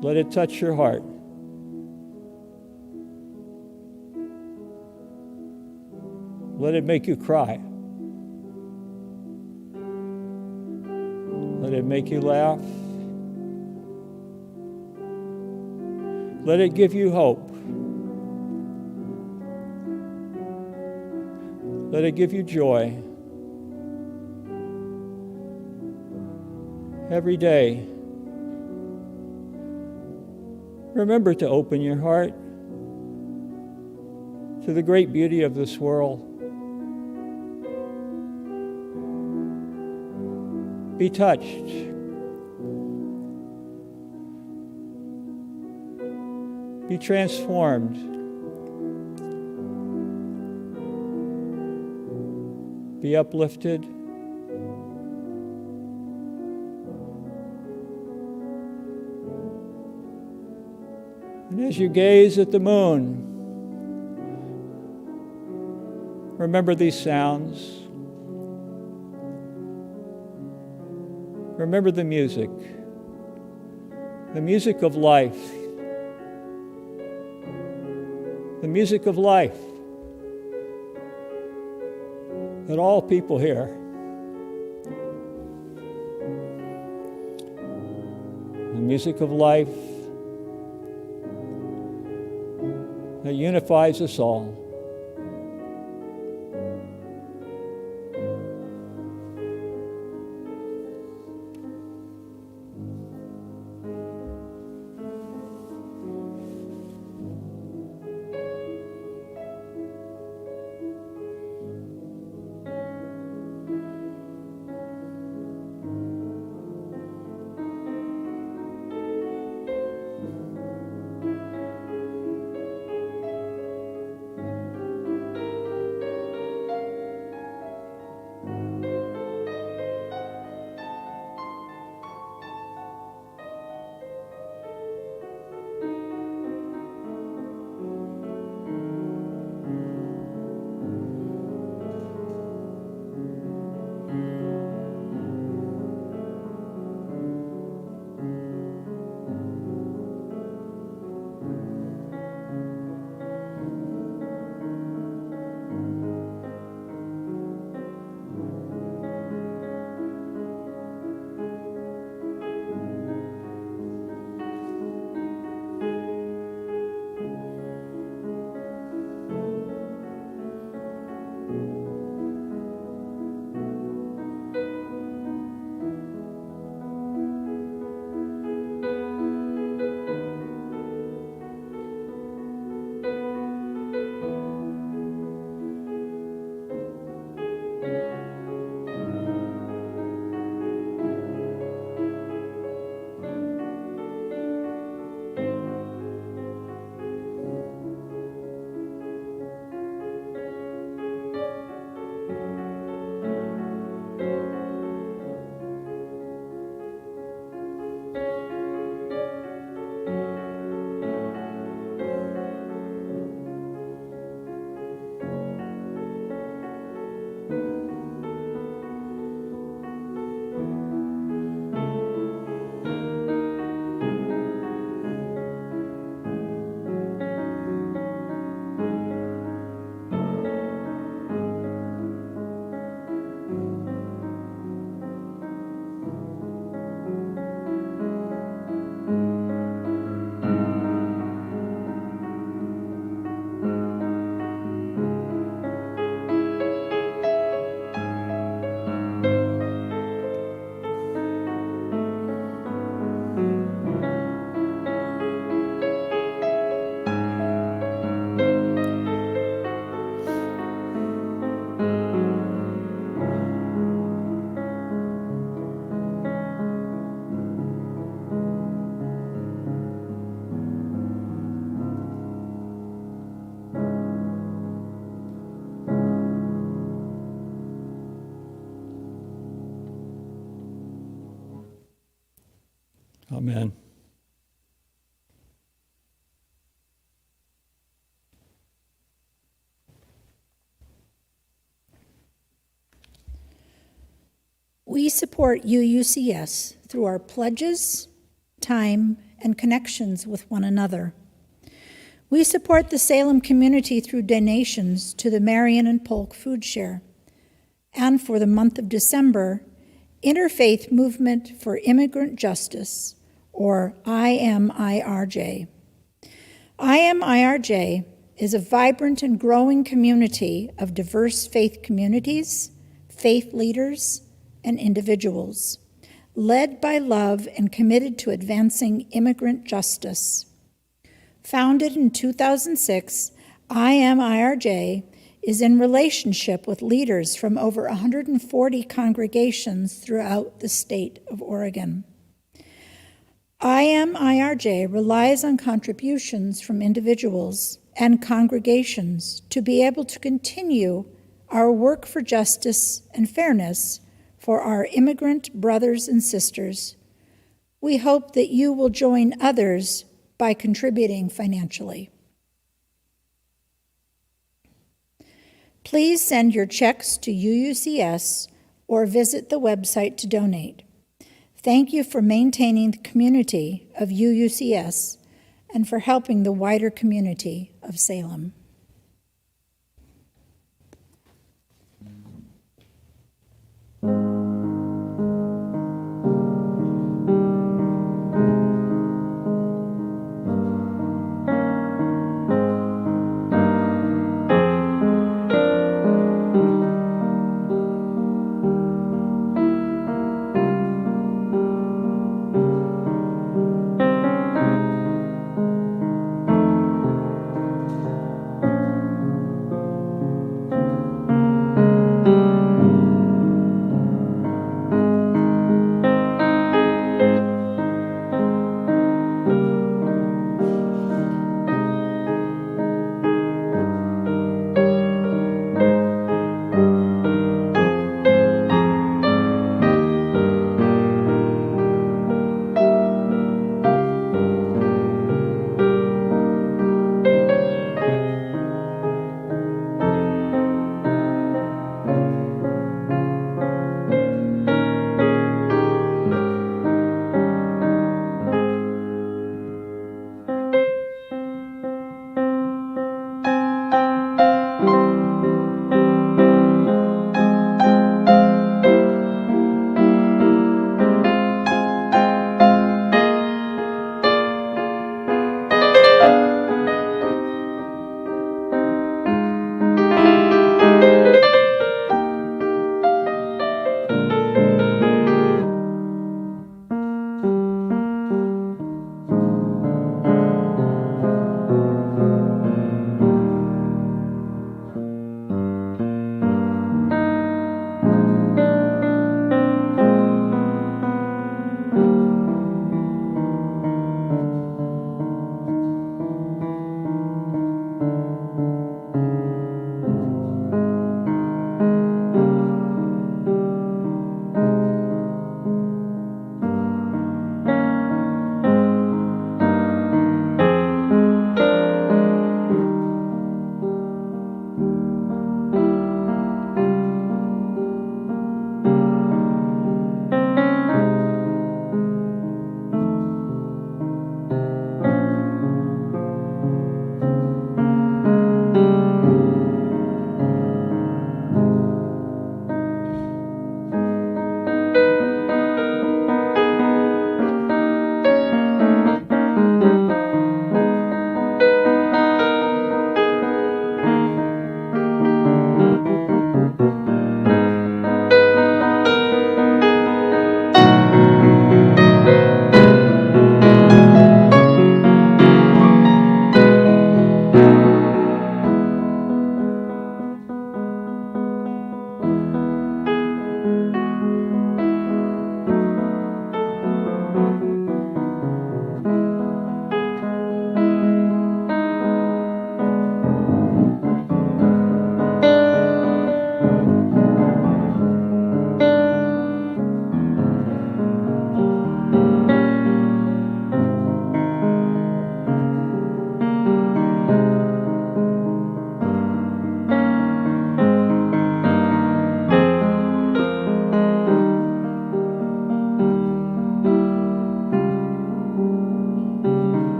Let it touch your heart. Let it make you cry. Let it make you laugh. Let it give you hope. Let it give you joy. Every day, remember to open your heart to the great beauty of this world. Be touched. Be transformed. Be uplifted. And as you gaze at the moon, remember these sounds. Remember the music of life, the music of life that all people hear. The music of life that unifies us all. Amen.
We support UUCS through our pledges, time, and connections with one another. We support the Salem community through donations to the Marion and Polk Food Share. And for the month of December, Interfaith Movement for Immigrant Justice, or IMIRJ. IMIRJ is a vibrant and growing community of diverse faith communities, faith leaders, and individuals, led by love and committed to advancing immigrant justice. Founded in 2006, IMIRJ is in relationship with leaders from over 140 congregations throughout the state of Oregon. IMIRJ relies on contributions from individuals and congregations to be able to continue our work for justice and fairness for our immigrant brothers and sisters. We hope that you will join others by contributing financially. Please send your checks to UUCS or visit the website to donate. Thank you for maintaining the community of UUCS and for helping the wider community of Salem.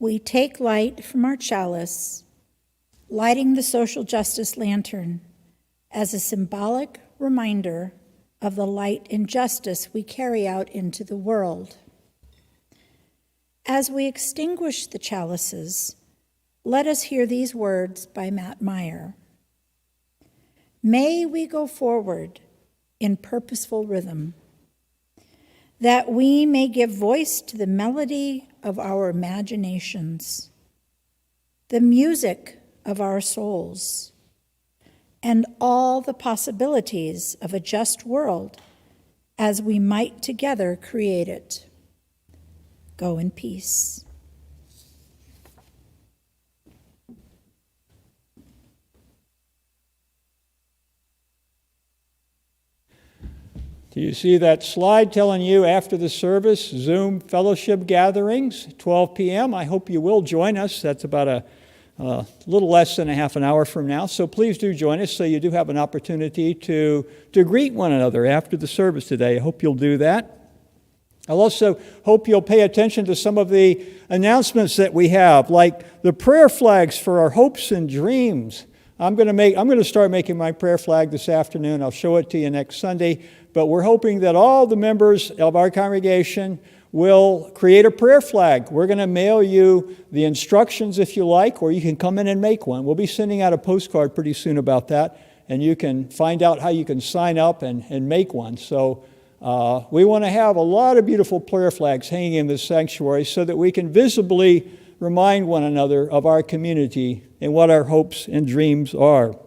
we take light from our chalice, lighting the social justice lantern as a symbolic reminder of the light and justice we carry out into the world. As we extinguish the chalices, let us hear these words by Matt Meyer. May we go forward in purposeful rhythm, that we may give voice to the melody of our imaginations, the music of our souls, and all the possibilities of a just world as we might together create it. Go in peace.
Do you see that slide telling you after the service, Zoom fellowship gatherings, 12 p.m.? I hope you will join us. That's about a little less than a half an hour from now. So please do join us so you do have an opportunity to greet one another after the service today. I hope you'll do that. I'll also hope you'll pay attention to some of the announcements that we have, like the prayer flags for our hopes and dreams. I'm going to start making my prayer flag this afternoon. I'll show it to you next Sunday. But we're hoping that all the members of our congregation will create a prayer flag. We're going to mail you the instructions if you like, or you can come in and make one. We'll be sending out a postcard pretty soon about that, and you can find out how you can sign up and make one. So we want to have a lot of beautiful prayer flags hanging in the sanctuary so that we can visibly remind one another of our community and what our hopes and dreams are.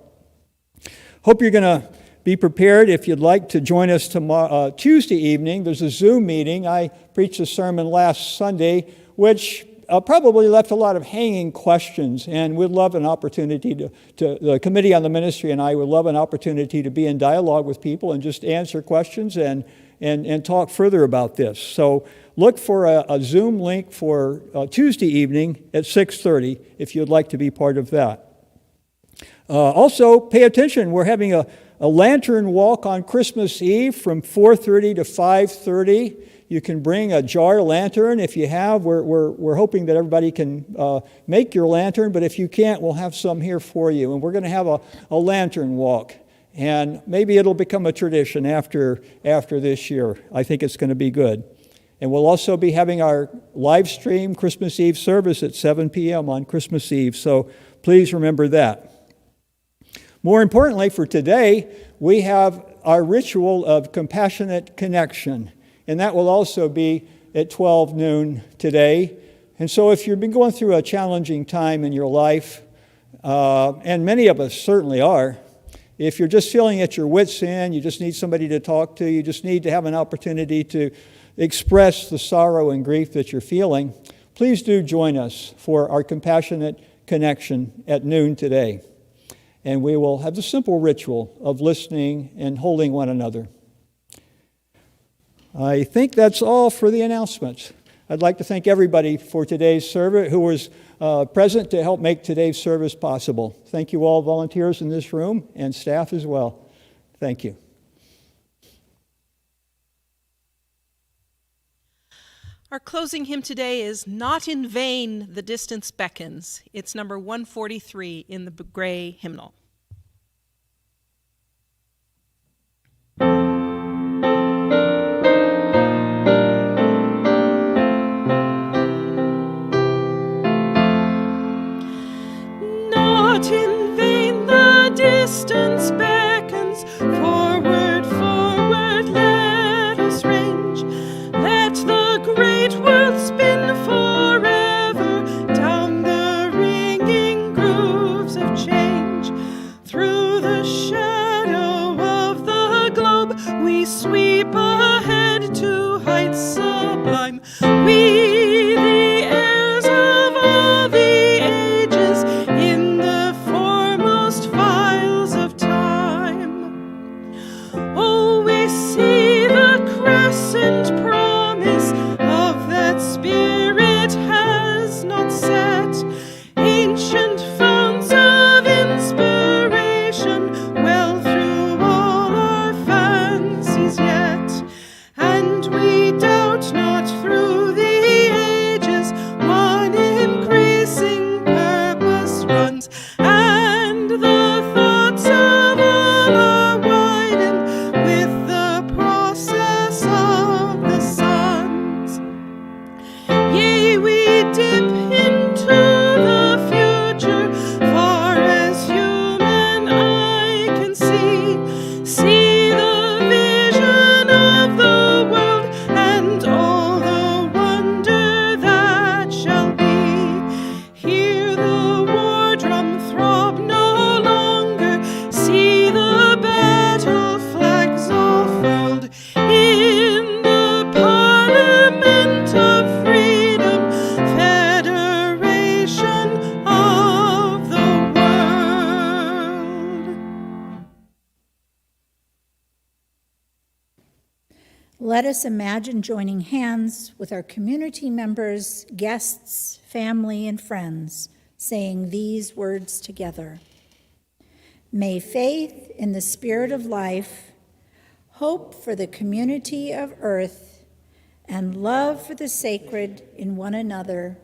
Hope you're going to be prepared if you'd like to join us tomorrow, Tuesday evening. There's a Zoom meeting. I preached a sermon last Sunday, which probably left a lot of hanging questions, and we'd love an opportunity to the Committee on the Ministry and I would love an opportunity to be in dialogue with people and just answer questions and talk further about this. So look for a Zoom link for Tuesday evening at 6:30 if you'd like to be part of that. Also, pay attention. We're having a lantern walk on Christmas Eve from 4:30 to 5:30. You can bring a jar lantern if you have. We're hoping that everybody can make your lantern, but if you can't, we'll have some here for you. And we're going to have a lantern walk. And maybe it'll become a tradition after this year. I think it's going to be good. And we'll also be having our live stream Christmas Eve service at 7 p.m. on Christmas Eve. So please remember that. More importantly, for today, we have our ritual of compassionate connection, and that will also be at 12 noon today. And so if you've been going through a challenging time in your life, and many of us certainly are, if you're just feeling at your wits' end, you just need somebody to talk to, you just need to have an opportunity to express the sorrow and grief that you're feeling, please do join us for our compassionate connection at noon today. And we will have the simple ritual of listening and holding one another. I think that's all for the announcements. I'd like to thank everybody for today's service who was present to help make today's service possible. Thank you all volunteers in this room and staff as well. Thank you.
Our closing hymn today is Not in Vain the Distance Beckons. It's number 143 in the gray hymnal.
Not in vain the distance beckons, forward, forward, let us range. Let the great world spin forever down the ringing grooves of change. Through the shadow of the globe we sweep ahead to heights sublime. We, the heirs of all the ages, in the foremost files of time. Oh, we see the crescent promise of that spirit has not set. Ancient founts of inspiration well through all our fancies yet. And we doubt not through the ages one in
Let us imagine joining hands with our community members, guests, family, and friends, saying these words together. May faith in the Spirit of life, hope for the community of earth, and love for the sacred in one another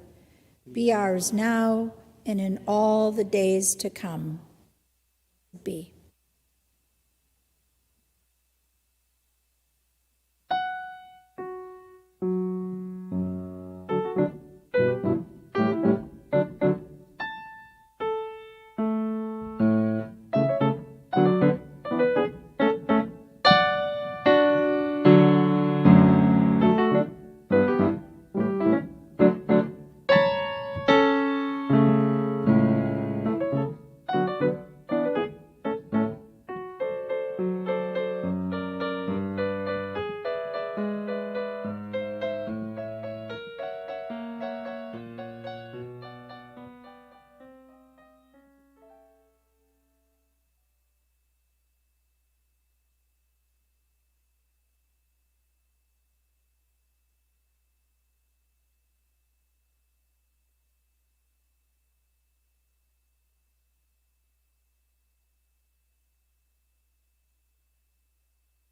be ours now and in all the days to come. Be.